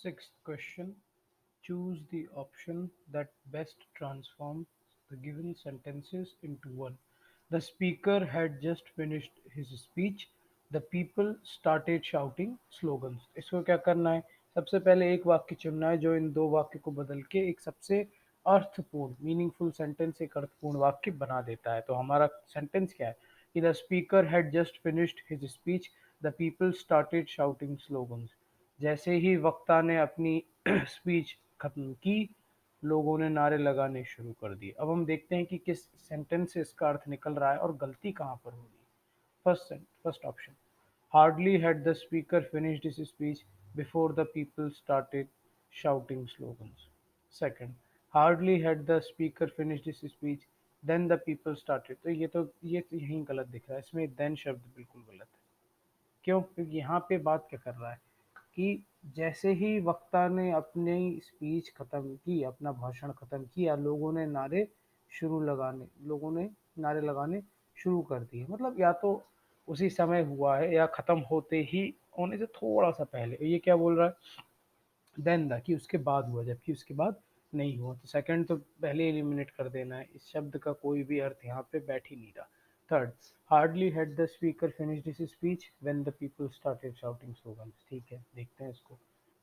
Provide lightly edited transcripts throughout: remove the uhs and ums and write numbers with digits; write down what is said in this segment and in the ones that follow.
Sixth question. Choose the option that best transforms the given sentences into one. The speaker had just finished his speech. The people started shouting slogans. इसको क्या करना है? सबसे पहले एक वाक्य चुनना है जो इन दो वाक्य को बदल के एक सबसे अर्थपूर्ण मीनिंगफुल सेंटेंस एक अर्थपूर्ण वाक्य बना देता है। तो हमारा सेंटेंस क्या है कि the speaker had just finished his speech, the people started shouting slogans. जैसे ही वक्ता ने अपनी स्पीच खत्म की, लोगों ने नारे लगाने शुरू कर दिए। अब हम देखते हैं कि किस सेंटेंस से इसका अर्थ निकल रहा है और गलती कहाँ पर हो रही है। First option, hardly had the speaker finished his speech before the people started shouting slogans. Second, hardly had the speaker finished his speech then the people started. तो ये तो यहीं गलत दिख रहा है, इसमें देन शब्द बिल्कुल गलत है। क्यों? क्योंकि यहाँ पे बात क्या कर रहा है कि जैसे ही वक्ता ने अपनी स्पीच खत्म की, अपना भाषण खत्म किया, लोगों ने नारे लगाने शुरू कर दिए। मतलब या तो उसी समय हुआ है या खत्म होते ही होने से थोड़ा सा पहले। ये क्या बोल रहा है? देन द, कि उसके बाद हुआ, जबकि उसके बाद नहीं हुआ। तो सेकंड तो पहले एलिमिनेट कर देना है, इस शब्द का कोई भी अर्थ यहाँ पे बैठ ही नहीं रहा। Third, hardly had the speaker finished his speech when the people started shouting slogans. ठीक है, देखते हैं इसको।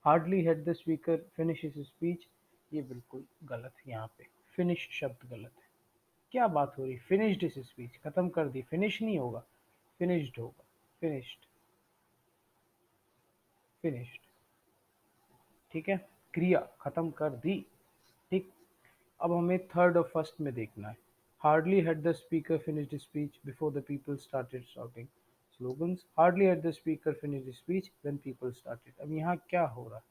Hardly had the speaker finish his speech, ये बिल्कुल गलत है। यहाँ पे फिनिश शब्द गलत है। क्या बात हो रही? फिनिश्ड हिज स्पीच, खत्म कर दी, फिनिश नहीं होगा, फिनिश्ड होगा। Finished, finished. ठीक है, क्रिया खत्म कर दी। ठीक। अब हमें थर्ड और फर्स्ट में देखना है। Hardly had the speaker finished speech before the people started शouting slogans. Hardly had the speaker finished speech when people started. अब यहाँ क्या हो रहा है?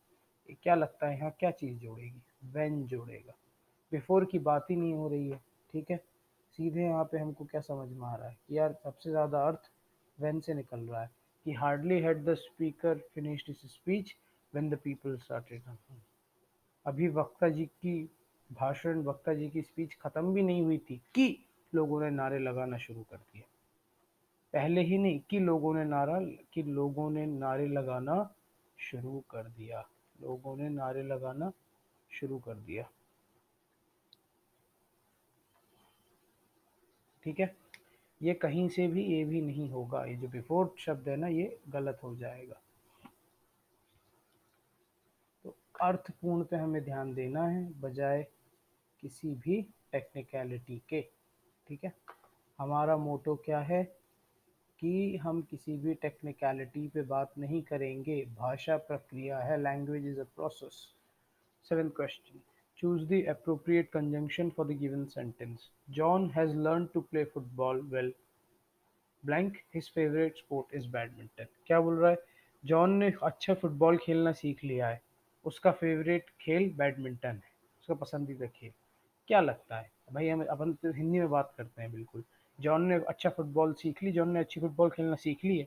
ये क्या लगता है यहाँ क्या चीज़ जोड़ेगी? व्हेन जोड़ेगा। बिफोर की बात ही नहीं हो रही है। ठीक है, सीधे यहाँ पे हमको क्या समझ में आ रहा है कि यार सबसे ज़्यादा अर्थ व्हेन से निकल रहा है कि hardly had the speaker finished his speech when the people started. अभी वक्ता जी की स्पीच खत्म भी नहीं हुई थी कि लोगों ने नारे लगाना शुरू कर दिए। पहले ही नहीं कि लोगों ने नारे लगाना शुरू कर दिया। लोगों ने नारे लगाना शुरू कर दिया। ठीक है, ये कहीं से भी ये भी नहीं होगा, ये जो बिफोर शब्द है ना ये गलत हो जाएगा। तो अर्थपूर्ण पे हमें ध्यान देना है बजाय किसी भी टेक्निकलिटी के। ठीक है, हमारा मोटो क्या है कि हम किसी भी टेक्निकलिटी पे बात नहीं करेंगे। भाषा प्रक्रिया है, language is a process. Seventh question, choose the appropriate conjunction for the given sentence. John has learned to play football well, blank his favourite sport is badminton. क्या बोल रहा है? जॉन ने अच्छा फुटबॉल खेलना सीख लिया है, उसका फेवरेट खेल बैडमिंटन है, उसका पसंदीदा खेल। क्या लगता है भाई? हम अपन तो हिंदी में बात करते हैं बिल्कुल। जॉन ने अच्छा फुटबॉल सीख ली, जॉन ने अच्छी फुटबॉल खेलना सीख ली है,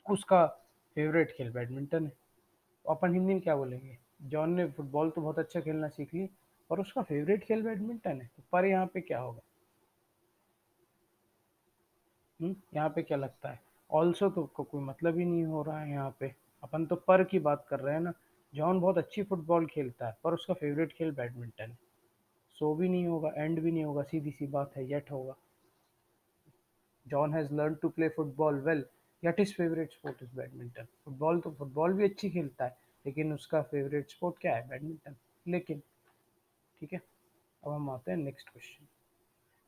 उसका फेवरेट खेल बैडमिंटन है। तो अपन हिंदी में क्या बोलेंगे? जॉन ने फुटबॉल तो बहुत अच्छा खेलना सीख ली और उसका फेवरेट खेल बैडमिंटन है। तो पर यहाँ पे क्या होगा? यहाँ पे क्या लगता है? ऑल्सो तो कोई मतलब ही नहीं हो रहा है यहाँ पे। अपन तो पर की बात कर रहे हैं ना। जॉन बहुत अच्छी फुटबॉल खेलता है पर उसका फेवरेट खेल बैडमिंटन है। सो भी नहीं होगा, एंड भी नहीं होगा, सीधी सी बात है, येट होगा। John has learn to play football well, yet his favourite sport is badminton. Football भी अच्छी खेलता है लेकिन उसका फेवरेट स्पोर्ट क्या है? बैडमिंटन। लेकिन ठीक है, अब हम आते हैं next question.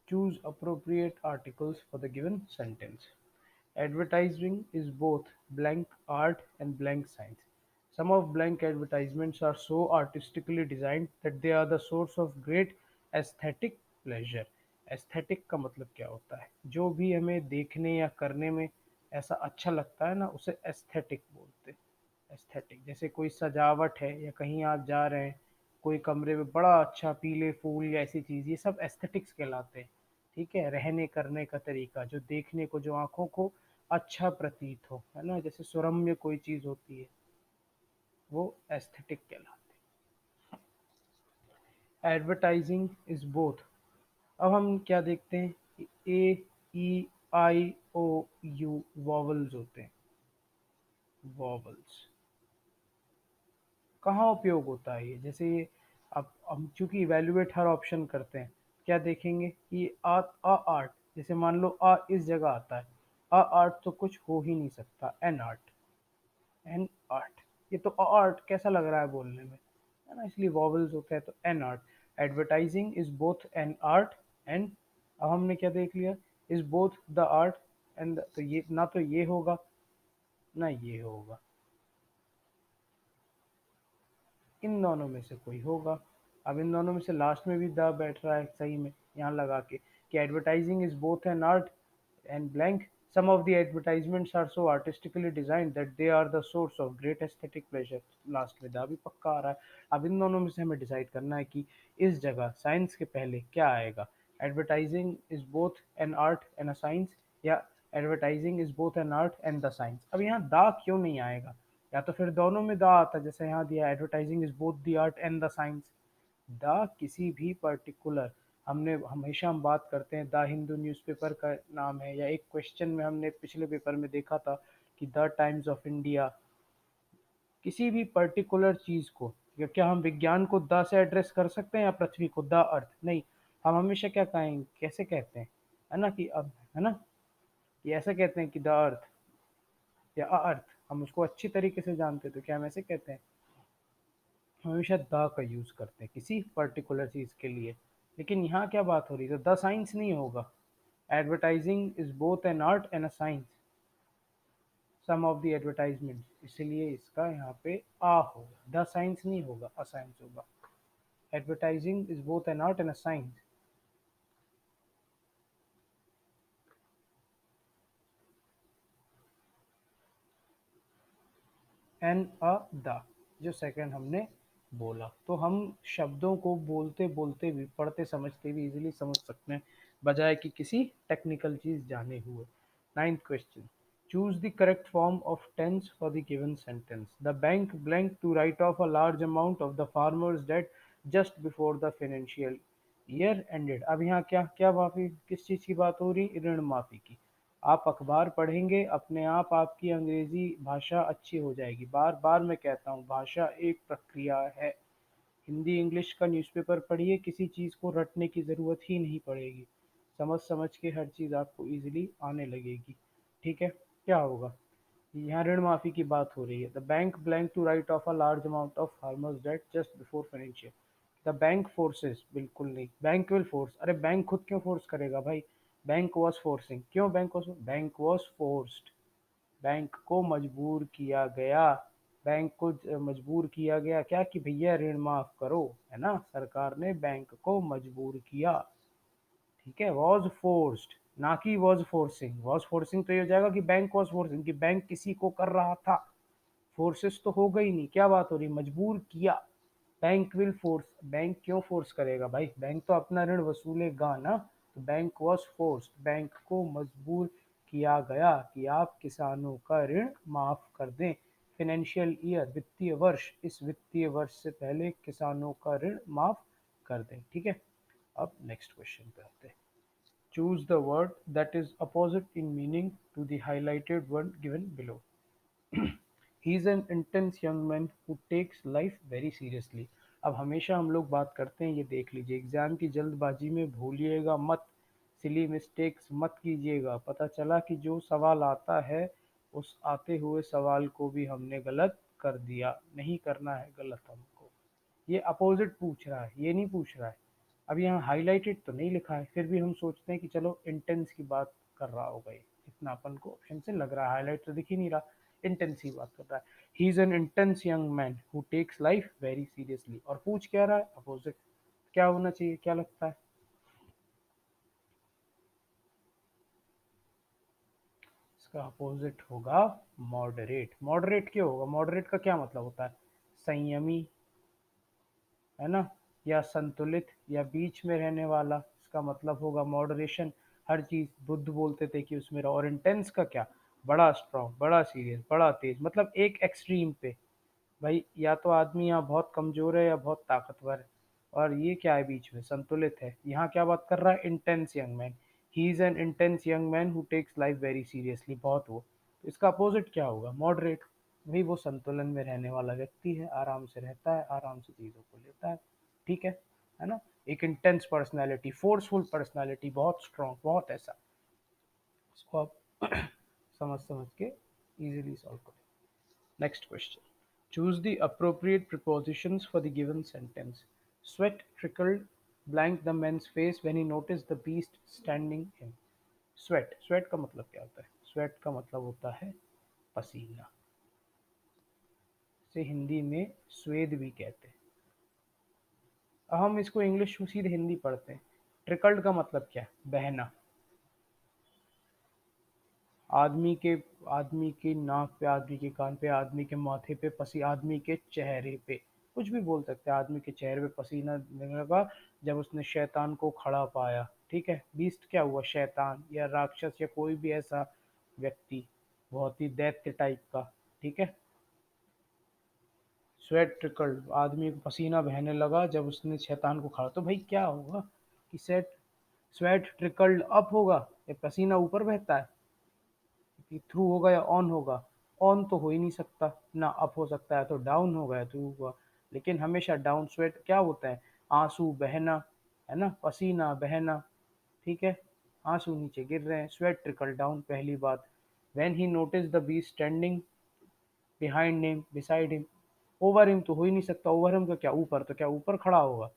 Choose appropriate articles for the given sentence. Advertising is both blank art and blank science. Some of blank advertisements are so artistically designed that they are the source of great aesthetic pleasure. Aesthetic का मतलब क्या होता है? जो भी हमें देखने या करने में ऐसा अच्छा लगता है ना, उसे एस्थेटिक बोलते हैं। एस्थेटिक, जैसे कोई सजावट है या कहीं आप जा रहे हैं, कोई कमरे में बड़ा अच्छा पीले फूल या ऐसी चीज़, ये सब एस्थेटिक्स कहलाते हैं। ठीक है, रहने करने का तरीका जो देखने को, जो आंखों को अच्छा प्रतीत हो, है ना, जैसे सुरम्य कोई चीज़ होती है, वो एस्थेटिक कहलाती है। Advertising is both. अब हम क्या देखते हैं? ए, ई, आई, ओ, यू वॉवल्स होते हैं। वॉवल्स, कहाँ उपयोग होता है ये? जैसे ये, अब हम चूंकि इवेल्युएट हर ऑप्शन करते हैं, क्या देखेंगे कि अ आर्ट, जैसे मान लो अ इस जगह आता है, अ आर्ट तो कुछ हो ही नहीं सकता, एन आर्ट, एन आर्ट, ये तो आर्ट कैसा लग रहा है बोलने में, है ना, इसलिए वॉवल्स होते हैं, तो an art. Advertising is both an art and, अब हमने क्या देख लिया, is both the art and, तो ये ना तो ये होगा ना ये होगा, इन दोनों में से कोई होगा। अब इन दोनों में से लास्ट में भी द बैठ रहा है सही में, यहाँ लगा के कि advertising is both an art and blank. Some of the advertisements are so artistically designed that they are the source of great aesthetic pleasure. Last में दा भी पक्का आ रहा है। अब इन दोनों में से हमें डिसाइड करना है कि इस जगह साइंस के पहले क्या आएगा, advertising is both an art and a science, या advertising is both an art and the science. अब यहाँ दा क्यों नहीं आएगा, या तो फिर दोनों में दा आता, जैसे यहाँ दिया advertising is both the art and the science. The किसी भी पर्टिकुलर, हमने हमेशा हम बात करते हैं द हिंदू न्यूज़पेपर का नाम है, या एक क्वेश्चन में हमने पिछले पेपर में देखा था कि द टाइम्स ऑफ इंडिया, किसी भी पर्टिकुलर चीज़ को, या क्या हम विज्ञान को द से एड्रेस कर सकते हैं या पृथ्वी को द अर्थ, नहीं, हम हमेशा क्या कहेंगे, कैसे कहते हैं, है ना, कि अब, है ना, ये ऐसा कहते हैं कि द अर्थ या अर्थ, हम उसको अच्छी तरीके से जानते हैं तो क्या हम ऐसे कहते हैं, हम हमेशा द का यूज़ करते हैं किसी पर्टिकुलर चीज़ के लिए। लेकिन यहाँ क्या बात हो रही है, तो द साइंस नहीं होगा, advertising is both an art and a science, some of the advertisement, इसलिए इसका यहाँ पे आ होगा, द साइंस नहीं होगा, अ साइंस होगा। Advertising is both an art and a science, an a the, जो सेकंड हमने बोला, तो हम शब्दों को बोलते बोलते भी, पढ़ते समझते भी इजीली समझ सकते हैं, बजाय कि किसी टेक्निकल चीज जाने हुए। Ninth question, choose the correct form of tense for the given sentence. The bank blank to write off a large amount of the farmer's debt just before the financial year ended. अब यहाँ क्या क्या माफी, किस चीज़ की बात हो रही, ऋण माफी की। आप अखबार पढ़ेंगे, अपने आप आपकी अंग्रेजी भाषा अच्छी हो जाएगी। बार बार मैं कहता हूँ, भाषा एक प्रक्रिया है। हिंदी इंग्लिश का न्यूज़पेपर पढ़िए, किसी चीज़ को रटने की ज़रूरत ही नहीं पड़ेगी, समझ समझ के हर चीज़ आपको इजीली आने लगेगी। ठीक है, क्या होगा, यहाँ ऋण माफी की बात हो रही है। The bank blank to write off a large amount of farmers debt just before financial, the bank forces, बिल्कुल नहीं, बैंक विल फोर्स, अरे बैंक खुद क्यों फोर्स करेगा भाई, बैंक वॉज फोर्सिंग, क्यों बैंक वॉज फोर्स्ड, बैंक को मजबूर किया गया, बैंक को मजबूर किया गया क्या, कि भैया ऋण माफ करो, है ना, सरकार ने बैंक को मजबूर किया। ठीक है, वॉज फोर्स्ड, ना कि वॉज फोर्सिंग, वॉज फोर्सिंग तो ये हो जाएगा कि बैंक वॉज फोर्सिंग, कि बैंक किसी को कर रहा था, फोर्सेस तो हो गई नहीं, क्या बात हो रही, मजबूर किया। बैंक विल फोर्स, बैंक क्यों फोर्स करेगा भाई, बैंक तो अपना ऋण वसूलेगा ना, तो बैंक वॉज फोर्स, बैंक को मजबूर किया गया कि आप किसानों का ऋण माफ कर दें। फाइनेंशियल ईयर, वित्तीय वर्ष, इस वित्तीय वर्ष से पहले किसानों का ऋण माफ कर दें। ठीक है, अब नेक्स्ट क्वेश्चन पे आते हैं। Choose the word that is opposite in meaning to the highlighted word given below. He is an intense young man who takes life very seriously. अब हमेशा हम लोग बात करते हैं, ये देख लीजिए, एग्जाम की जल्दबाजी में भूलिएगा मत, सिली मिस्टेक्स मत कीजिएगा। पता चला कि जो सवाल आता है, उस आते हुए सवाल को भी हमने गलत कर दिया, नहीं करना है गलत हमको। ये अपोजिट पूछ रहा है, ये नहीं पूछ रहा है। अब यहाँ हाईलाइटेड तो नहीं लिखा है, फिर भी हम सोचते हैं कि चलो इंटेंस की बात कर रहा होगा ये, इतना अपन को ऑप्शन से लग रहा है, हाईलाइट तो दिख ही नहीं रहा, इंटेंस की बात कर रहा है। He is an intense young man who takes life very seriously, और पूछ क्या रहा है, अपोजिट, क्या होना चाहिए, क्या लगता है, इसका अपोजिट होगा मॉडरेट। मॉडरेट क्यों होगा, मॉडरेट का क्या मतलब होता है, संयमी, है ना, या संतुलित, या बीच में रहने वाला, इसका मतलब होगा मॉडरेशन। हर चीज बुद्ध बोलते थे कि उसमें रहो। और इंटेंस का क्या, बड़ा स्ट्रांग, बड़ा सीरियस, बड़ा तेज, मतलब एक एक्सट्रीम पे, भाई या तो आदमी यहाँ बहुत कमजोर है या बहुत ताकतवर है, और ये क्या है बीच में, संतुलित है। यहाँ क्या बात कर रहा है, intense young man, he is an intense young man who takes life very seriously, बहुत वो, तो इसका अपोजिट क्या होगा, मॉडरेट। भाई वो संतुलन में रहने वाला व्यक्ति है, आराम से रहता है, आराम से चीज़ों को लेता है। ठीक है ना? एक इंटेंस पर्सनैलिटी, फोर्सफुल पर्सनैलिटी, बहुत स्ट्रांग, बहुत ऐसा। इसको आप समझ समझ के इजीली सॉल्व करो। Next question. Choose the appropriate prepositions for the given sentence. Sweat trickled blank the man's face when he noticed the beast standing in. Sweat. Sweat का मतलब क्या होता है? Sweat का मतलब होता है पसीना। इसे हिंदी में स्वेद भी कहते हैं। हम इसको इंग्लिश में सीधे हिंदी पढ़ते हैं। ट्रिकल्ड का मतलब क्या है? बहना। आदमी के आदमी की नाक पे, आदमी के कान पे, आदमी के माथे पे आदमी के चेहरे पे, कुछ भी बोल सकते हैं। आदमी के चेहरे पे पसीना लगने लगा जब उसने शैतान को खड़ा पाया। ठीक है, बीस्ट क्या हुआ? शैतान या राक्षस या कोई भी ऐसा व्यक्ति, बहुत ही दैत्य टाइप का। ठीक है। स्वेट ट्रिकल्ड, आदमी को पसीना बहने लगा जब उसने शैतान को खड़ा, तो भाई क्या होगा कि स्वेट ट्रिकल्ड अप होगा, या पसीना ऊपर बहता है कि थ्रू होगा या ऑन होगा? ऑन तो हो ही नहीं सकता ना, अप हो सकता है तो डाउन होगा या थ्रू होगा, लेकिन हमेशा डाउन। स्वेट क्या होता है? आंसू बहना, है ना, पसीना बहना। ठीक है, आंसू नीचे गिर रहे हैं, स्वेट ट्रिकल डाउन, पहली बात। When he notice the B standing behind him, beside him. Over him तो हो ही नहीं सकता, ओवर हिम का क्या, ऊपर, तो क्या ऊपर खड़ा होगा?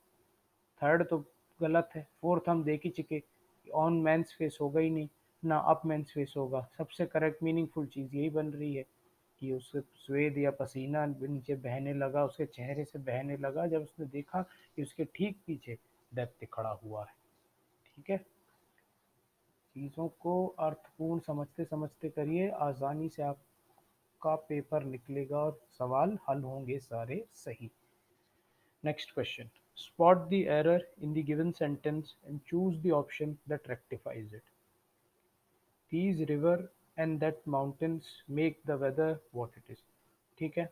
थर्ड तो गलत है। फोर्थ हम देख ही चुके, ऑन मैंस फेस होगा ही नहीं, ना अप मैंस फेस होगा। सबसे करेक्ट मीनिंगफुल चीज़ यही बन रही है कि उससे स्वेद या पसीना नीचे बहने लगा, उसके चेहरे से बहने लगा जब उसने देखा कि उसके ठीक पीछे दैत्य खड़ा हुआ है। ठीक है, चीज़ों को अर्थपूर्ण समझते समझते करिए, आसानी से आपका पेपर निकलेगा और सवाल हल होंगे सारे सही। Next question. Spot the error in the given sentence and choose the option that rectifies it. These river and that mountains make the weather what it is. ठीक है,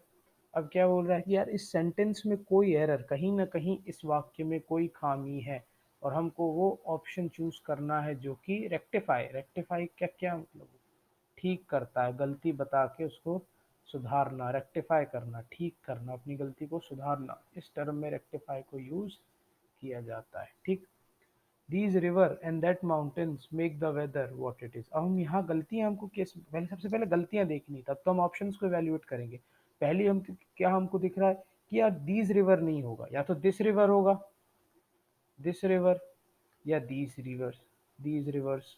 अब क्या बोल रहा है कि यार इस सेंटेंस में कोई एरर, कहीं ना कहीं इस वाक्य में कोई खामी है, और हमको वो ऑप्शन चूज करना है जो कि रेक्टिफाई। रेक्टिफाई क्या क्या मतलब? ठीक करता है, गलती बता के उसको सुधारना, रेक्टिफाई करना, ठीक करना, अपनी गलती को सुधारना, इस टर्म में रेक्टिफाई को यूज किया जाता है। ठीक। These river and that mountains make the weather what it is. अब हम यहाँ गलतियाँ हमको किस, पहले सबसे पहले गलतियाँ देखनी, तब तो हम ऑप्शंस को एवेल्युएट करेंगे। पहले हम क्या हमको दिख रहा है कि यार दीज रिवर नहीं होगा, या तो दिस रिवर होगा, दिस रिवर, या दीज रिवर्स, दीज रिवर्स।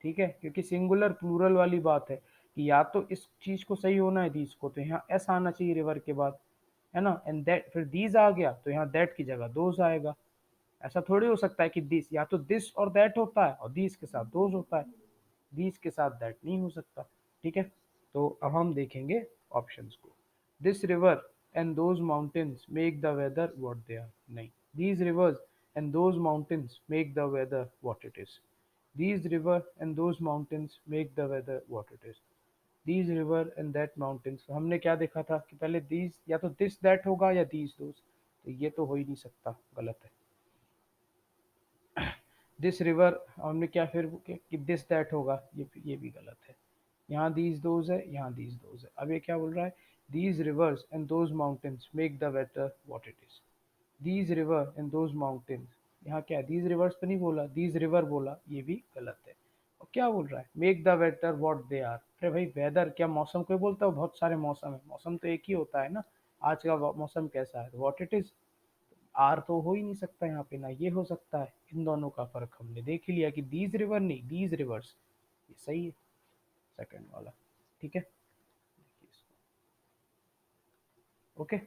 ठीक है, क्योंकि सिंगुलर प्लूरल वाली बात है कि या तो इस चीज को सही होना है दीज को, तो यहाँ एस आना चाहिए रिवर के बाद, है ना, एंड दैट, फिर दीज आ गया तो यहाँ दैट की जगह दोज आएगा। ऐसा थोड़ी हो सकता है कि दिस, या तो दिस और दैट होता है और दीज के साथ दोज होता है, दीज के साथ दैट नहीं हो सकता। ठीक है, तो अब हम देखेंगे ऑप्शंस को। This river and those mountains make the weather what they are, नहीं, these rivers and those mountains make the weather what it is. These river and those mountains make the weather what it is. These river and that mountains, तो हमने क्या देखा था कि पहले these, या तो this that होगा या these those, तो ये तो हो ही नहीं सकता, गलत है। दिस रिवर, हमने क्या फिर कि दिस दैट होगा, ये भी गलत है। यहाँ दीज दोज है, यहाँ दीज दोज है। अब ये क्या बोल रहा है? These rivers and those mountains make the weather what it is. These river and those mountains, यहाँ क्या, दीज रिवर्स तो नहीं बोला, दीज रिवर बोला, ये भी गलत है। और क्या बोल रहा है? Make the weather what they are. अरे भाई वेदर क्या, मौसम कोई बोलता है? बहुत सारे मौसम है, मौसम तो एक ही होता है ना। आज का मौसम कैसा है, व्हाट इट इज। आर तो हो ही नहीं सकता यहाँ पे, ना ये हो सकता है। इन दोनों का फर्क हमने देख ही लिया कि दीज रिवर नहीं, दीज रिवर्स, ये सही है, सेकंड वाला। ठीक है, ओके।